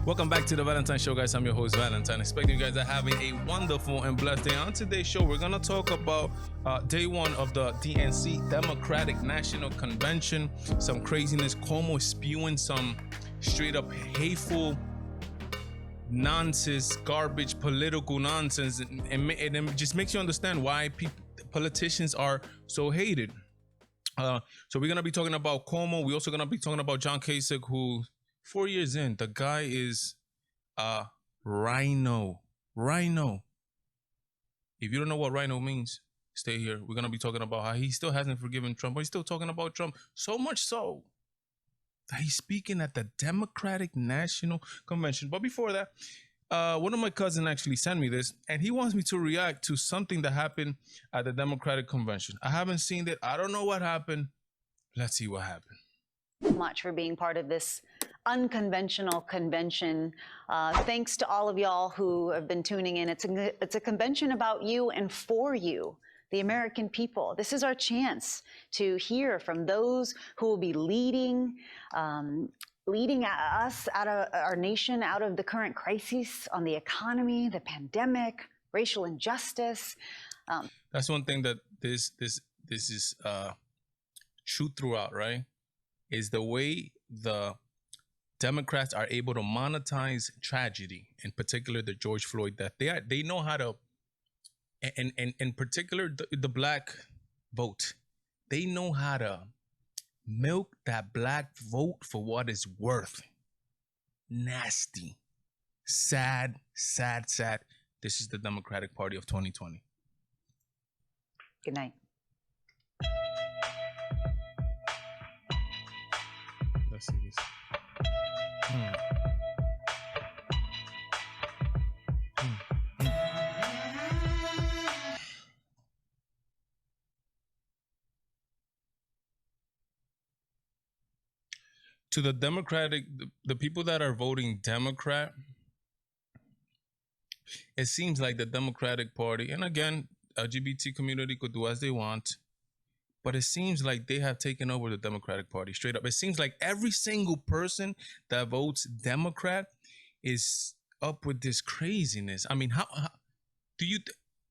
Welcome back to the Valentine Show, guys. I'm your host, Valentine. Expecting you guys are having a wonderful and blessed day. On today's show, we're going to talk about day one of the DNC, Democratic National Convention. Some craziness. Cuomo spewing some straight up hateful nonsense, garbage, political nonsense. And it just makes you understand why politicians are so hated. So we're going to be talking about Cuomo. We're also going to be talking about John Kasich, who 4 years in, the guy is a rhino. Rhino. If you don't know what rhino means, stay here. We're going to be talking about how he still hasn't forgiven Trump, but he's still talking about Trump. So much so that he's speaking at the Democratic National Convention. But before that, one of my cousins actually sent me this, and he wants me to react to something that happened at the Democratic Convention. I haven't seen it. I don't know what happened. Let's see what happened. Much for being part of this unconventional convention. Thanks to all of y'all who have been tuning in. It's a convention about you and for you, the American people. This is our chance to hear from those who will be leading us out of our nation, out of the current crises on the economy, the pandemic, racial injustice. That's one thing that this is true throughout, right? Is the way the Democrats are able to monetize tragedy, in particular the George Floyd death. They know how to, and in particular the black vote, they know how to milk that black vote for what it's worth. Nasty, sad. This is the Democratic Party of 2020. Good night. Let's see this. To the Democratic, the people that are voting Democrat, it seems like the Democratic Party, and again, LGBT community could do as they want, but it seems like they have taken over the Democratic Party straight up. It seems like every single person that votes Democrat is up with this craziness. I mean, how do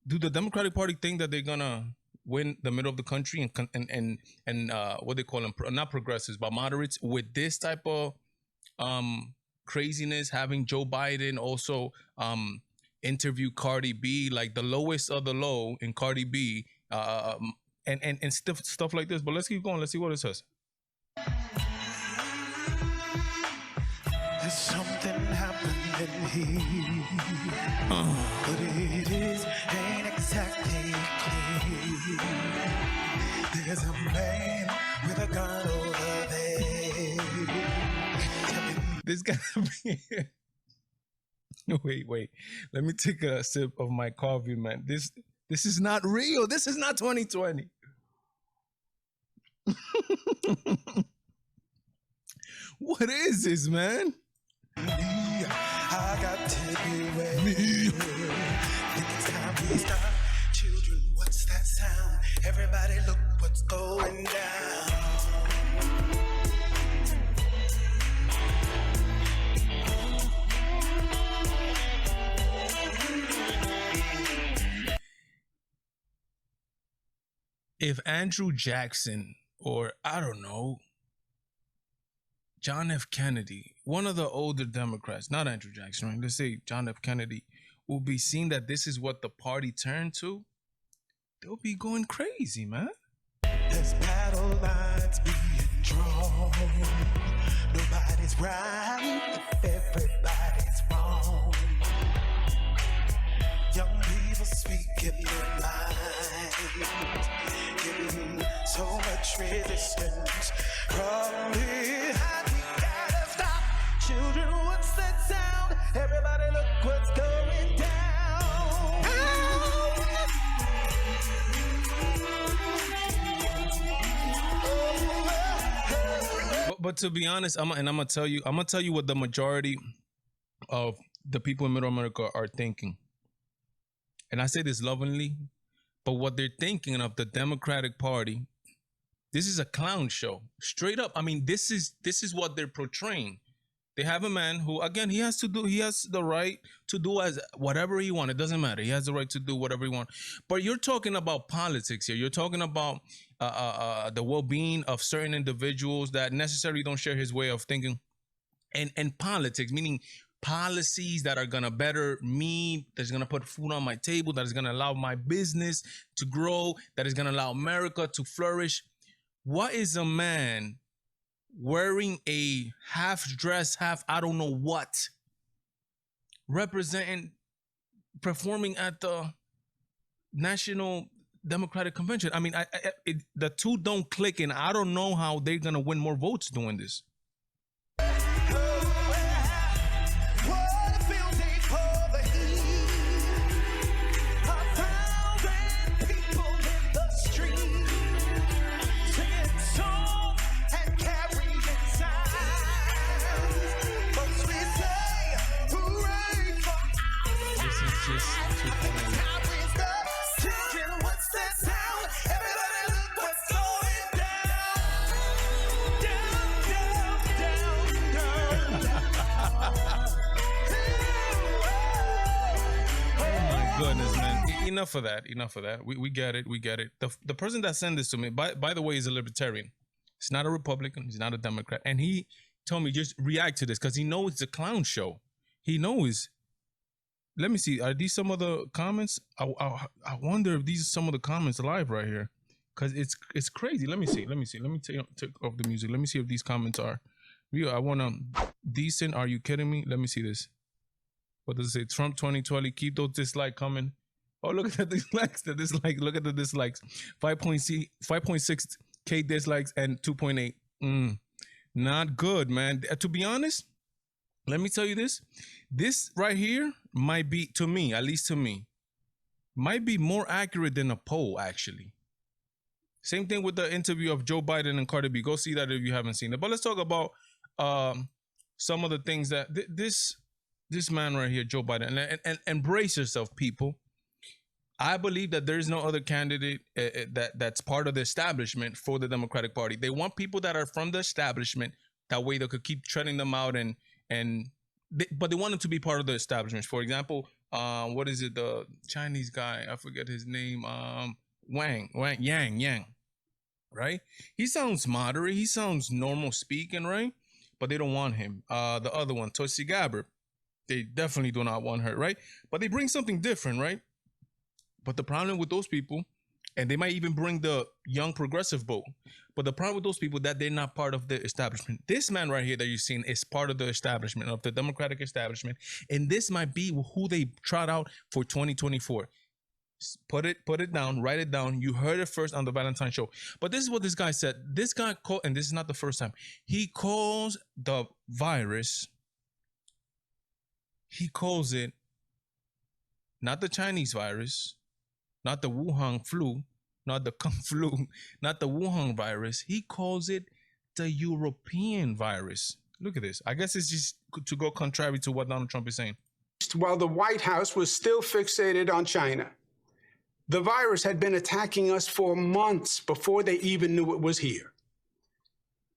the Democratic Party think that they're gonna win the middle of the country and what they call them, not progressives but moderates, with this type of craziness? Having Joe Biden also interview Cardi B, like the lowest of the low in Cardi B. And stuff like this. But let's keep going. Let's see what it says. There's something happening here, but it ain't exactly clear. There's a man with a gun over there. This gotta be. Wait. Let me take a sip of my coffee, man. This is not real. This is not 2020. What is this, man? I got to be with think it's time we start. Children, what's that sound? Everybody look what's going down. If Andrew Jackson, or I don't know, John F. Kennedy, one of the older Democrats, not Andrew Jackson, right? Let's say John F. Kennedy, will be seeing that this is what the party turned to, they'll be going crazy, man. There's battle lines being drawn. Nobody's right, everybody's wrong. Young people speaking their minds, getting so much resistance from behind. We gotta stop. Children, what's that sound? Everybody look what's going down. But to be honest, I'm gonna tell you what the majority of the people in Middle America are thinking. And I say this lovingly, but what they're thinking of the Democratic Party, this is a clown show. Straight up. I mean, this is what they're portraying. They have a man who, again, he has the right to do as whatever he wants. It doesn't matter. He has the right to do whatever he wants. But you're talking about politics here. You're talking about the well-being of certain individuals that necessarily don't share his way of thinking, and politics, meaning policies that are gonna better me, that's gonna put food on my table, that is gonna allow my business to grow, that is gonna allow America to flourish. What is a man wearing a half dress, half I don't know what, performing at the National Democratic Convention? I mean, the two don't click, and I don't know how they're gonna win more votes doing this. Goodness, man. Enough of that. We get it. The person that sent this to me, by the way, is a libertarian. He's not a Republican. He's not a Democrat. And he told me just react to this because he knows it's a clown show. He knows. Let me see. Are these some of the comments? I wonder if these are some of the comments live right here, because it's crazy. Let me see. Let me take off the music. Let me see if these comments are real. I want to decent. Are you kidding me? Let me see this. What does it say? Trump 2020. Keep those dislikes coming. Oh, look at the dislikes. Look at the dislikes. 5.6K dislikes and 2.8. Not good, man. To be honest, let me tell you this. This right here might be, to me, at least to me, might be more accurate than a poll, actually. Same thing with the interview of Joe Biden and Cardi B. Go see that if you haven't seen it. But let's talk about some of the things that this man right here, Joe Biden, and embrace yourself, people. I believe that there is no other candidate that's part of the establishment for the Democratic Party. They want people that are from the establishment. That way they could keep treading them out, but they want them to be part of the establishment. For example, what is it? The Chinese guy, I forget his name. Yang, right? He sounds moderate. He sounds normal speaking, right? But they don't want him. The other one, Tulsi Gabbard. They definitely do not want her, right? But they bring something different, right? But the problem with those people, and they might even bring the young progressive vote, but the problem with those people that they're not part of the establishment. This man right here that you're seeing is part of the establishment, of the Democratic establishment, and this might be who they trot out for 2024. Put it down, write it down. You heard it first on the Valentine show. But this is what this guy said. This guy called, and this is not the first time, he calls the virus, he calls it not the Chinese virus, not the Wuhan flu, not the Kung flu, not the Wuhan virus. He calls it the European virus. Look at this. I guess it's just to go contrary to what Donald Trump is saying. While the White House was still fixated on China, the virus had been attacking us for months before they even knew it was here.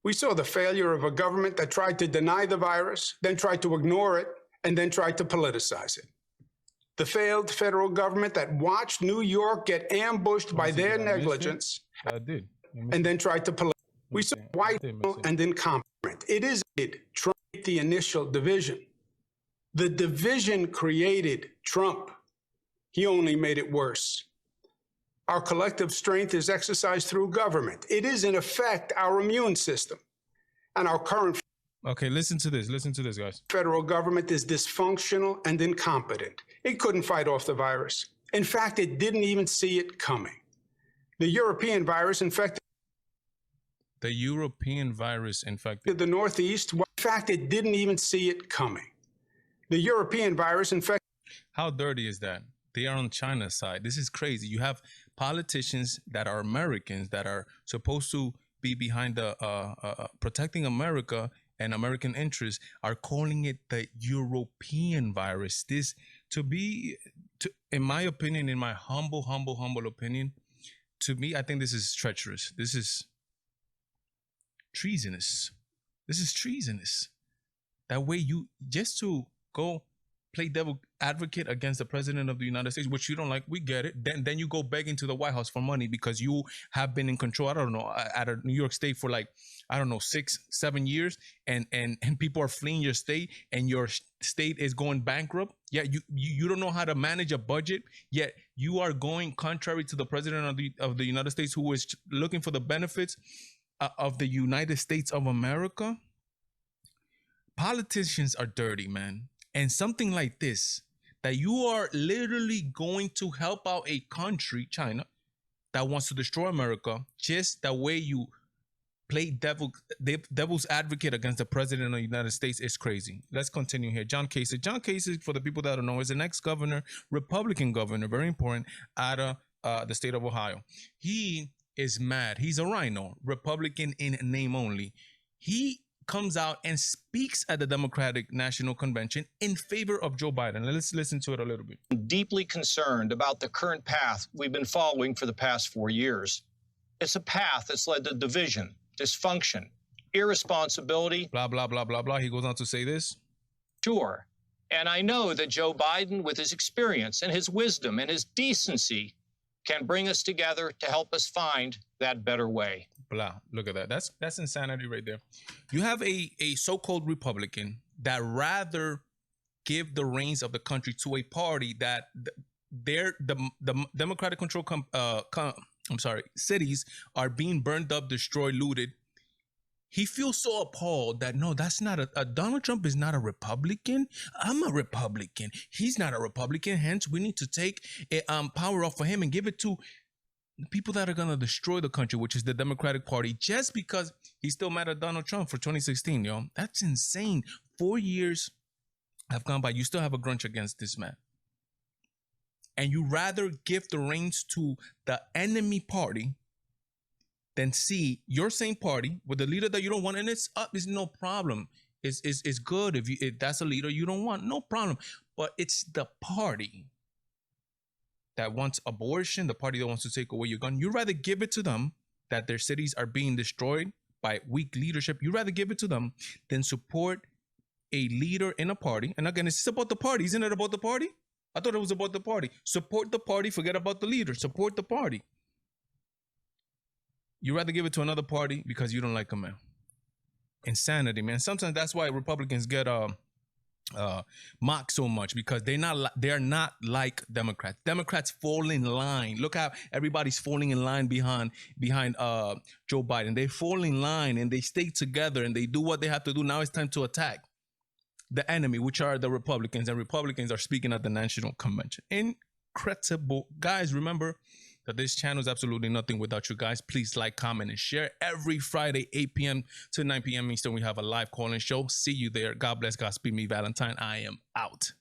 We saw the failure of a government that tried to deny the virus, then tried to ignore it, and then tried to politicize it. The failed federal government that watched New York get ambushed by their negligence and then tried to politicize. We saw white and incompetent. It is Trump the initial division. The division created Trump. He only made it worse. Our collective strength is exercised through government. It is, in effect, our immune system. And our current Okay, listen to this, guys. Federal government is dysfunctional and incompetent. It couldn't fight off the virus. In fact, it didn't even see it coming. The European virus infected the Northeast. In fact, it didn't even see it coming. The European virus infected. How dirty is that? They are on China's side. This is crazy. You have politicians that are Americans that are supposed to be behind the protecting America and American interests, are calling it the European virus. This, in my opinion, in my humble opinion, to me, I think this is treacherous. This is treasonous. That way, you just to go play devil advocate against the president of the United States, which you don't like, we get it. Then you go begging to the White House for money because you have been in control, I don't know, at a New York State for like, I don't know, 6-7 years, and people are fleeing your state, and your state is going bankrupt. Yeah, you don't know how to manage a budget, yet you are going contrary to the president of the United States, who is looking for the benefits of the United States of America. Politicians are dirty, man. And something like this, that you are literally going to help out a country, China, that wants to destroy America, just the way you play devil's advocate against the president of the United States, is crazy. Let's continue here. John Kasich. John Kasich, for the people that don't know, is an ex-governor, Republican governor, very important, out of the state of Ohio. He is mad. He's a rhino, Republican in name only. He comes out and speaks at the Democratic National Convention in favor of Joe Biden. Let's listen to it a little bit. Deeply concerned about the current path we've been following for the past 4 years. It's a path that's led to division, dysfunction, irresponsibility. Blah, blah, blah, blah, blah. He goes on to say this. Sure. And I know that Joe Biden, with his experience and his wisdom and his decency, can bring us together to help us find that better way. Blah. Look at that. That's insanity right there. You have a so-called Republican that rather give the reins of the country to a party that the Democratic control cities are being burned up, destroyed, looted. He feels so appalled that no, that's not a Donald Trump is not a Republican. I'm a Republican. He's not a Republican. Hence, we need to take power off of him and give it to the people that are going to destroy the country, which is the Democratic Party, just because he's still mad at Donald Trump for 2016, yo. That's insane. 4 years have gone by. You still have a grudge against this man. And you rather give the reins to the enemy party than see your same party with the leader that you don't want. And it's up, it's no problem. It's good if that's a leader you don't want, no problem. But it's the party that wants abortion, the party that wants to take away your gun. You'd rather give it to them, that their cities are being destroyed by weak leadership. You'd rather give it to them than support a leader in a party. And again, it's about the party. Isn't it about the party? I thought it was about the party. Support the party, forget about the leader. Support the party. You'd rather give it to another party because you don't like them, man. Insanity, man. Sometimes that's why Republicans get mocked so much, because they're not like Democrats. Democrats fall in line. Look how everybody's falling in line behind Joe Biden. They fall in line and they stay together and they do what they have to do. Now it's time to attack the enemy, which are the Republicans, and Republicans are speaking at the National Convention. Incredible. Guys, remember that this channel is absolutely nothing without you guys. Please like, comment, and share. Every Friday, 8 p.m. to 9 p.m. Eastern, we have a live call-in show. See you there. God bless. Godspeed me, Valentine. I am out.